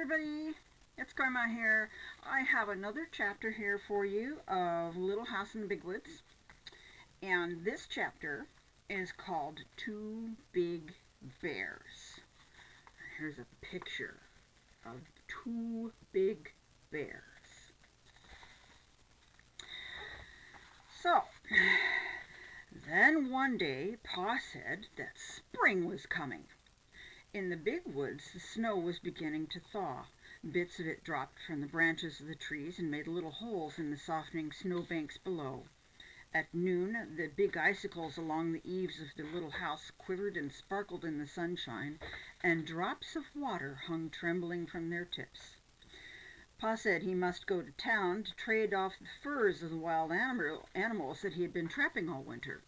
everybody, it's Grandma here. I have another chapter here for you of Little House in the Big Woods. And this chapter is called Two Big Bears. Here's a picture of two big bears. So, then one day Pa said that spring was coming. In the big woods, the snow was beginning to thaw. Bits of it dropped from the branches of the trees and made little holes in the softening snowbanks below. At noon, the big icicles along the eaves of the little house quivered and sparkled in the sunshine, and drops of water hung trembling from their tips. Pa said he must go to town to trade off the furs of the wild animals that he had been trapping all winter.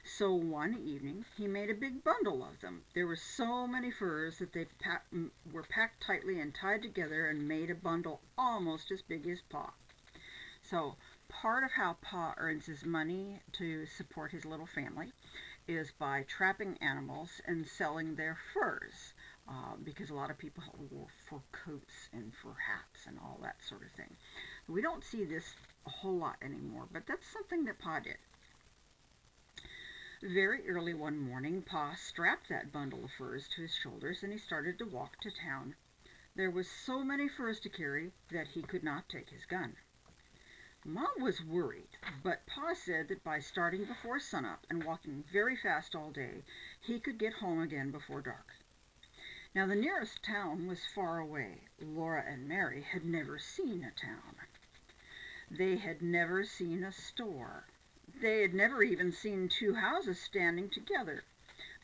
So one evening he made a big bundle of them. There were so many furs that they were packed tightly and tied together and made a bundle almost as big as Pa. So part of how Pa earns his money to support his little family is by trapping animals and selling their furs, because a lot of people wore fur coats and fur hats and all that sort of thing. We don't see this a whole lot anymore, but that's something that Pa did. Very early one morning, Pa strapped that bundle of furs to his shoulders and he started to walk to town. There was so many furs to carry that he could not take his gun. Ma was worried, but Pa said that by starting before sunup and walking very fast all day, he could get home again before dark. Now the nearest town was far away. Laura and Mary had never seen a town. They had never seen a store. They had never even seen two houses standing together,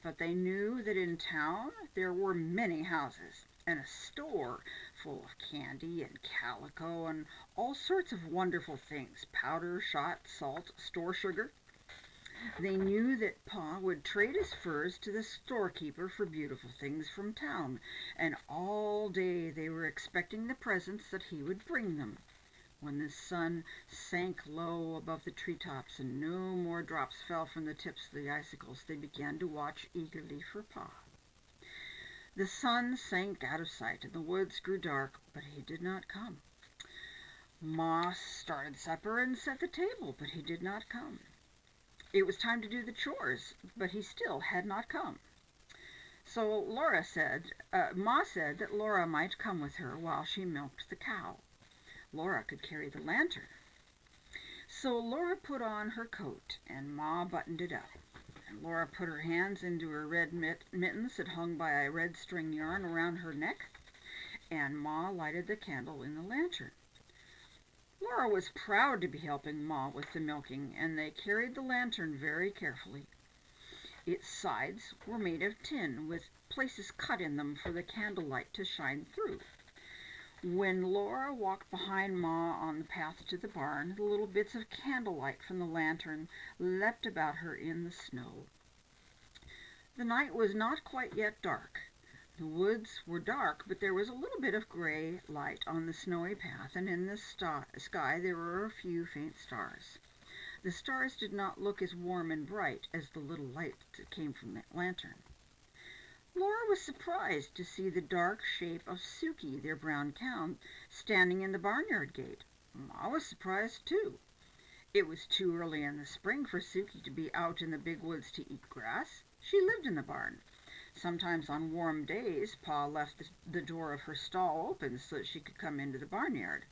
but they knew that in town there were many houses and a store full of candy and calico and all sorts of wonderful things, powder, shot, salt, store sugar. They knew that Pa would trade his furs to the storekeeper for beautiful things from town, and all day they were expecting the presents that he would bring them. When the sun sank low above the treetops and no more drops fell from the tips of the icicles, they began to watch eagerly for Pa. The sun sank out of sight and the woods grew dark, but he did not come. Ma started supper and set the table, but he did not come. It was time to do the chores, but he still had not come. So Ma said that Laura might come with her while she milked the cow. Laura could carry the lantern. So Laura put on her coat and Ma buttoned it up. And Laura put her hands into her red mittens that hung by a red string yarn around her neck, and Ma lighted the candle in the lantern. Laura was proud to be helping Ma with the milking, and they carried the lantern very carefully. Its sides were made of tin with places cut in them for the candlelight to shine through. When Laura walked behind Ma on the path to the barn, the little bits of candlelight from the lantern leapt about her in the snow. The night was not quite yet dark. The woods were dark, but there was a little bit of gray light on the snowy path, and in the sky there were a few faint stars. The stars did not look as warm and bright as the little light that came from the lantern. Laura was surprised to see the dark shape of Suki, their brown cow, standing in the barnyard gate. Ma was surprised too. It was too early in the spring for Suki to be out in the big woods to eat grass. She lived in the barn. Sometimes on warm days, Pa left the door of her stall open so that she could come into the barnyard.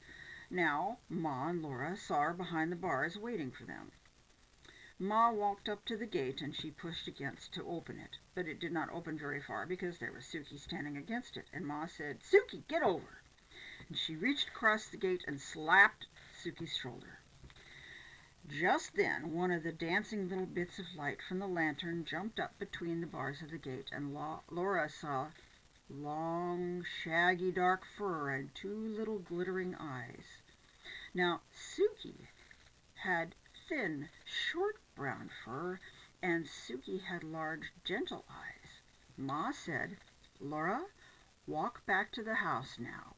Now Ma and Laura saw her behind the bars waiting for them. Ma walked up to the gate and she pushed against to open it, but it did not open very far because there was Suki standing against it, and Ma said, "Suki, get over!" And she reached across the gate and slapped Suki's shoulder. Just then, one of the dancing little bits of light from the lantern jumped up between the bars of the gate, and Laura saw long, shaggy, dark fur and two little glittering eyes. Now, Suki had thin, short brown fur, and Suki had large, gentle eyes. Ma said, "Laura, walk back to the house now."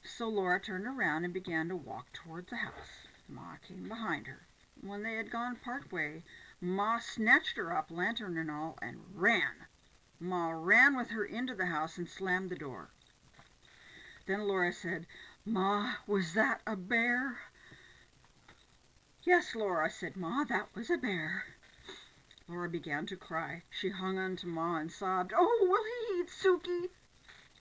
So Laura turned around and began to walk toward the house. Ma came behind her. When they had gone part way, Ma snatched her up, lantern and all, and ran. Ma ran with her into the house and slammed the door. Then Laura said, "Ma, was that a bear?" "Yes, Laura," said Ma, "that was a bear." Laura began to cry. She hung on to Ma and sobbed, "Oh, will he eat Sukey?"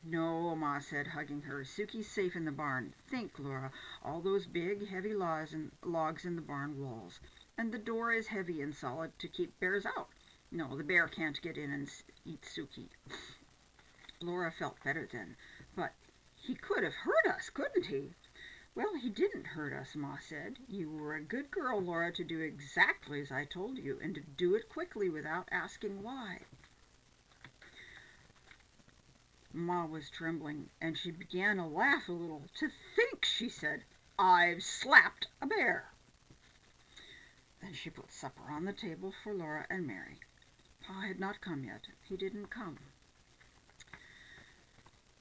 "No," Ma said, hugging her. "Sukey's safe in the barn. Think, Laura, all those big, heavy logs in the barn walls. And the door is heavy and solid to keep bears out. No, the bear can't get in and eat Sukey." Laura felt better then. "But he could have hurt us, couldn't he?" "Well, he didn't hurt us," Ma said. "You were a good girl, Laura, to do exactly as I told you, and to do it quickly without asking why." Ma was trembling, and she began to laugh a little. "To think," she said, "I've slapped a bear." Then she put supper on the table for Laura and Mary. Pa had not come yet. He didn't come.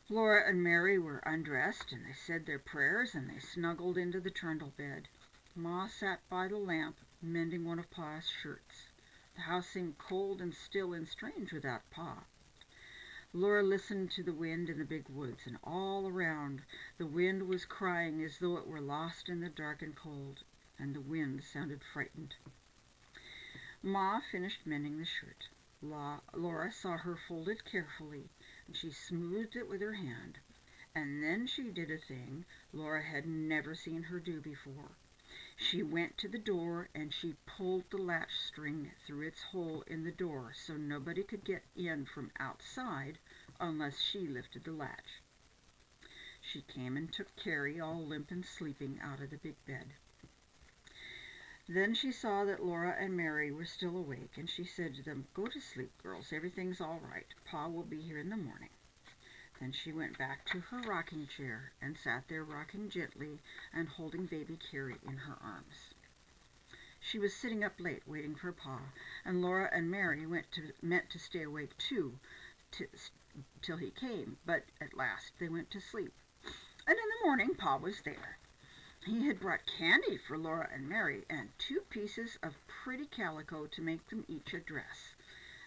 Laura and Mary were undressed, and they said their prayers, and they snuggled into the trundle bed. Ma sat by the lamp, mending one of Pa's shirts. The house seemed cold and still and strange without Pa. Laura listened to the wind in the big woods, and all around the wind was crying as though it were lost in the dark and cold, and the wind sounded frightened. Ma finished mending the shirt. Laura saw her fold it carefully, and she smoothed it with her hand. And then she did a thing Laura had never seen her do before. She went to the door and she pulled the latch string through its hole in the door so nobody could get in from outside unless she lifted the latch. She came and took Carrie, all limp and sleeping, out of the big bed. Then she saw that Laura and Mary were still awake, and she said to them, "Go to sleep, girls. Everything's all right. Pa will be here in the morning." Then she went back to her rocking chair and sat there rocking gently and holding baby Carrie in her arms. She was sitting up late waiting for Pa, and Laura and Mary meant to stay awake too till he came, but at last they went to sleep. And in the morning Pa was there. He had brought candy for Laura and Mary and 2 pieces of pretty calico to make them each a dress.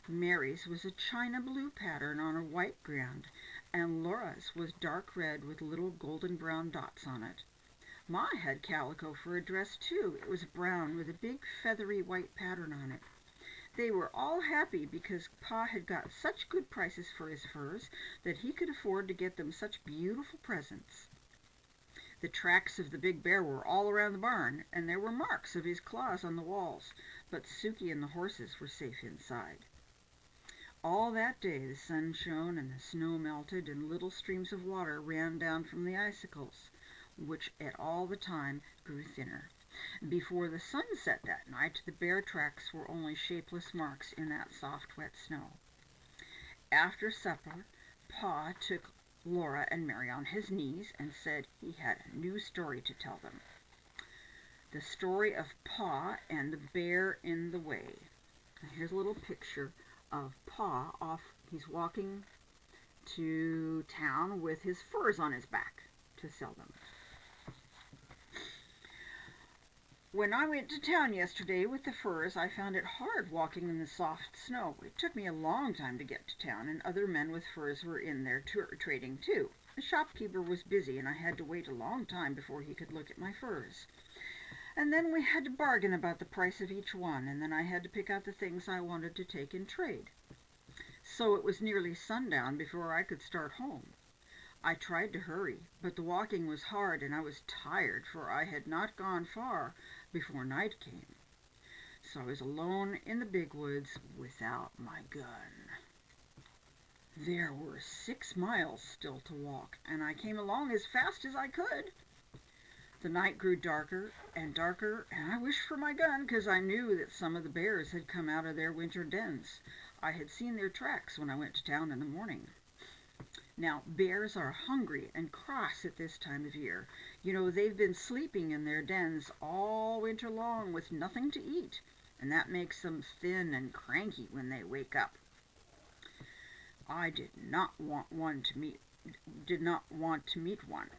Mary's was a china blue pattern on a white ground, and Laura's was dark red with little golden brown dots on it. Ma had calico for a dress too. It was brown with a big feathery white pattern on it. They were all happy because Pa had got such good prices for his furs that he could afford to get them such beautiful presents. The tracks of the big bear were all around the barn, and there were marks of his claws on the walls, but Sukey and the horses were safe inside. All that day the sun shone and the snow melted, and little streams of water ran down from the icicles, which at all the time grew thinner. Before the sun set that night, the bear tracks were only shapeless marks in that soft, wet snow. After supper, Pa took Laura and Mary on his knees and said he had a new story to tell them. The story of Pa and the bear in the way. Here's a little picture of Pa he's walking to town with his furs on his back to sell them. When I went to town yesterday with the furs, I found it hard walking in the soft snow. It took me a long time to get to town, and other men with furs were in there trading too. The shopkeeper was busy, and I had to wait a long time before he could look at my furs. And then we had to bargain about the price of each one, and then I had to pick out the things I wanted to take in trade. So it was nearly sundown before I could start home. I tried to hurry, but the walking was hard and I was tired, for I had not gone far before night came. So I was alone in the big woods without my gun. There were 6 miles still to walk, and I came along as fast as I could. The night grew darker and darker, and I wished for my gun because I knew that some of the bears had come out of their winter dens. I had seen their tracks when I went to town in the morning. Now, bears are hungry and cross at this time of year. You know, they've been sleeping in their dens all winter long with nothing to eat, and that makes them thin and cranky when they wake up. I did not want to meet one.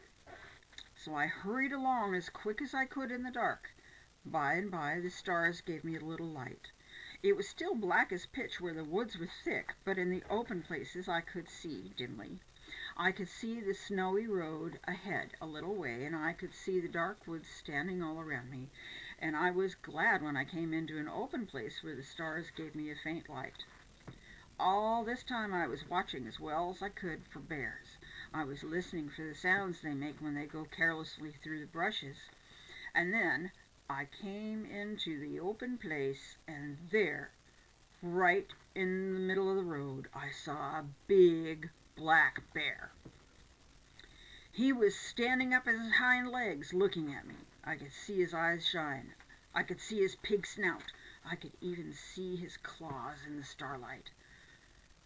So I hurried along as quick as I could in the dark. By and by the stars gave me a little light. It was still black as pitch where the woods were thick, but in the open places I could see dimly. I could see the snowy road ahead a little way, and I could see the dark woods standing all around me, and I was glad when I came into an open place where the stars gave me a faint light. All this time I was watching as well as I could for bears. I was listening for the sounds they make when they go carelessly through the brushes. And then I came into the open place, and there, right in the middle of the road, I saw a big black bear. He was standing up on his hind legs looking at me. I could see his eyes shine. I could see his pig snout. I could even see his claws in the starlight.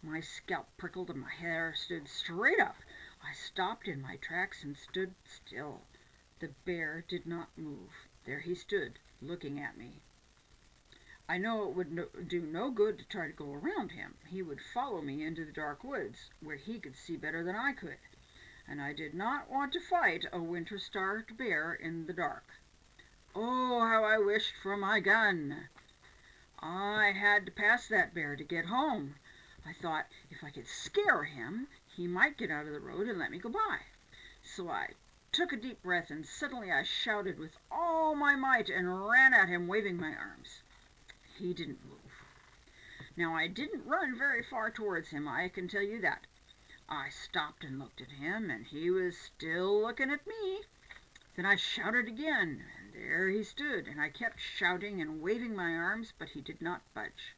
My scalp prickled and my hair stood straight up. I stopped in my tracks and stood still. The bear did not move. There he stood, looking at me. I know it would do no good to try to go around him. He would follow me into the dark woods, where he could see better than I could. And I did not want to fight a winter-starved bear in the dark. Oh, how I wished for my gun! I had to pass that bear to get home. I thought if I could scare him, he might get out of the road and let me go by. So I took a deep breath, and suddenly I shouted with all my might and ran at him, waving my arms. He didn't move. Now, I didn't run very far towards him, I can tell you that. I stopped and looked at him, and he was still looking at me. Then I shouted again, and there he stood, and I kept shouting and waving my arms, but he did not budge.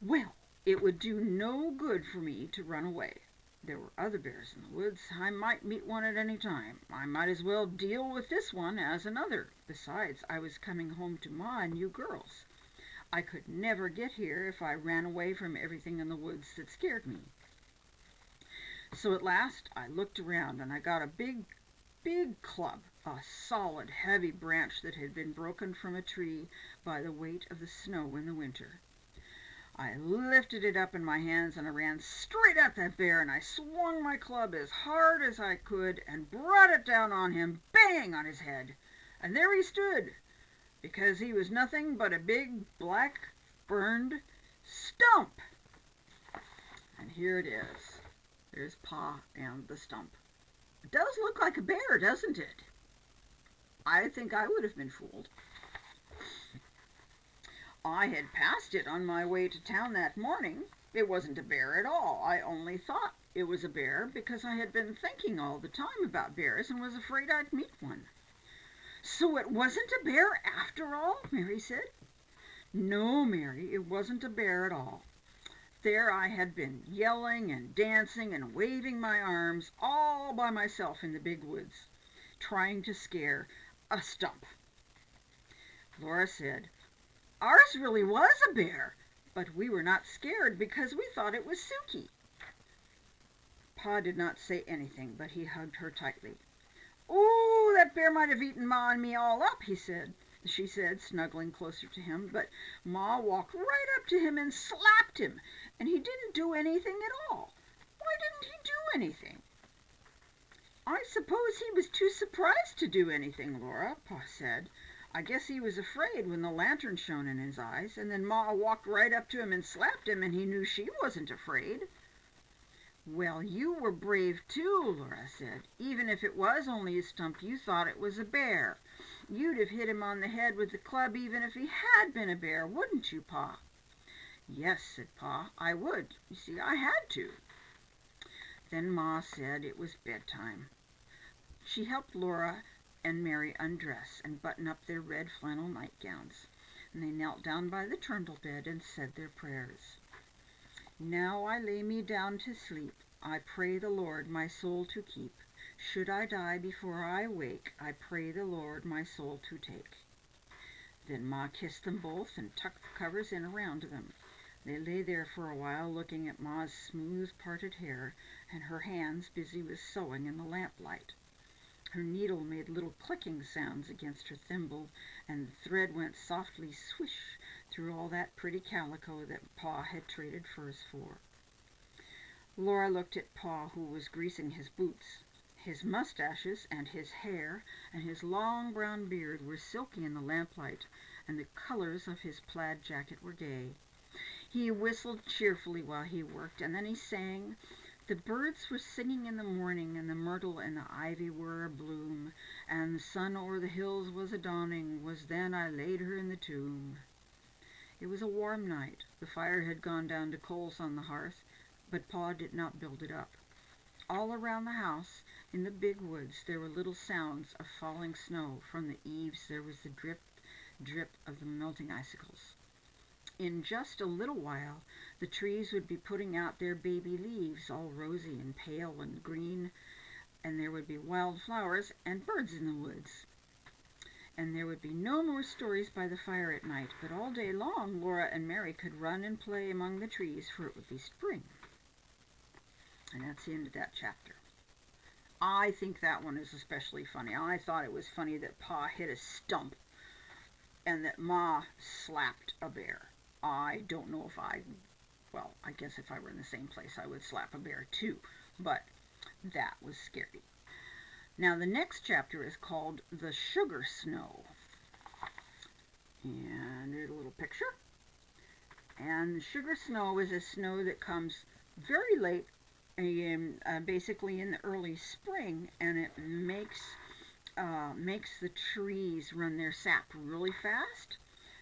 Well, it would do no good for me to run away. There were other bears in the woods. I might meet one at any time. I might as well deal with this one as another. Besides, I was coming home to Ma and you girls. I could never get here if I ran away from everything in the woods that scared me. So at last I looked around, and I got a big club, a solid, heavy branch that had been broken from a tree by the weight of the snow in the winter. I lifted it up in my hands, and I ran straight at that bear, and I swung my club as hard as I could and brought it down on him, bang on his head. And there he stood, because he was nothing but a big, black, burned stump. And here it is. There's Pa and the stump. It does look like a bear, doesn't it? I think I would have been fooled. I had passed it on my way to town that morning. It wasn't a bear at all. I only thought it was a bear because I had been thinking all the time about bears and was afraid I'd meet one. So it wasn't a bear after all, Mary said. No, Mary, it wasn't a bear at all. There I had been, yelling and dancing and waving my arms all by myself in the big woods, trying to scare a stump. Laura said, "Ours really was a bear, but we were not scared because we thought it was Sukey." Pa did not say anything, but he hugged her tightly. "Oh, that bear might have eaten Ma and me all up," she said, snuggling closer to him, but Ma walked right up to him and slapped him, and he didn't do anything at all. Why didn't he do anything? "I suppose he was too surprised to do anything, Laura," Pa said. "I guess he was afraid when the lantern shone in his eyes, and then Ma walked right up to him and slapped him, and he knew she wasn't afraid." "Well, you were brave too," Laura said. "Even if it was only a stump, you thought it was a bear. You'd have hit him on the head with the club even if he had been a bear, wouldn't you, Pa?" "Yes," said Pa, "I would. You see, I had to." Then Ma said it was bedtime. She helped Laura and Mary undress and button up their red flannel nightgowns, and they knelt down by the trundle bed and said their prayers. "Now I lay me down to sleep. I pray the Lord my soul to keep. Should I die before I wake, I pray the Lord my soul to take." Then Ma kissed them both and tucked the covers in around them. They lay there for a while looking at Ma's smooth parted hair and her hands busy with sewing in the lamplight. Her needle made little clicking sounds against her thimble, and the thread went softly swish through all that pretty calico that Pa had traded furs for. Laura looked at Pa, who was greasing his boots. His mustaches and his hair and his long brown beard were silky in the lamplight, and the colors of his plaid jacket were gay. He whistled cheerfully while he worked, and then he sang, The birds were singing in the morning, and the myrtle and the ivy were abloom, and the sun o'er the hills was a dawning, was then I laid her in the tomb. It was a warm night. The fire had gone down to coals on the hearth, but Pa did not build it up. All around the house, in the big woods, there were little sounds of falling snow. From the eaves there was the drip, drip of the melting icicles. In just a little while, the trees would be putting out their baby leaves, all rosy and pale and green, and there would be wild flowers and birds in the woods. And there would be no more stories by the fire at night, but all day long Laura and Mary could run and play among the trees, for it would be spring. And that's the end of that chapter. I think that one is especially funny. I thought it was funny that Pa hit a stump and that Ma slapped a bear. I don't know if I guess if I were in the same place, I would slap a bear too, but that was scary. Now, the next chapter is called The Sugar Snow. And there's a little picture. And sugar snow is a snow that comes very late, basically in the early spring, and it makes the trees run their sap really fast.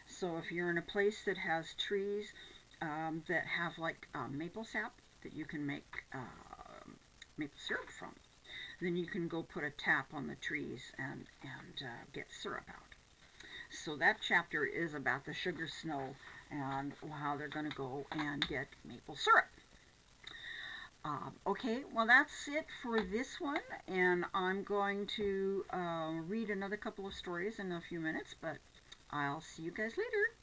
So if you're in a place that has trees that have like maple sap that you can make maple syrup from, then you can go put a tap on the trees and get syrup out. So that chapter is about the sugar snow and how they're going to go and get maple syrup. Okay, well that's it for this one, and I'm going to read another couple of stories in a few minutes, but I'll see you guys later.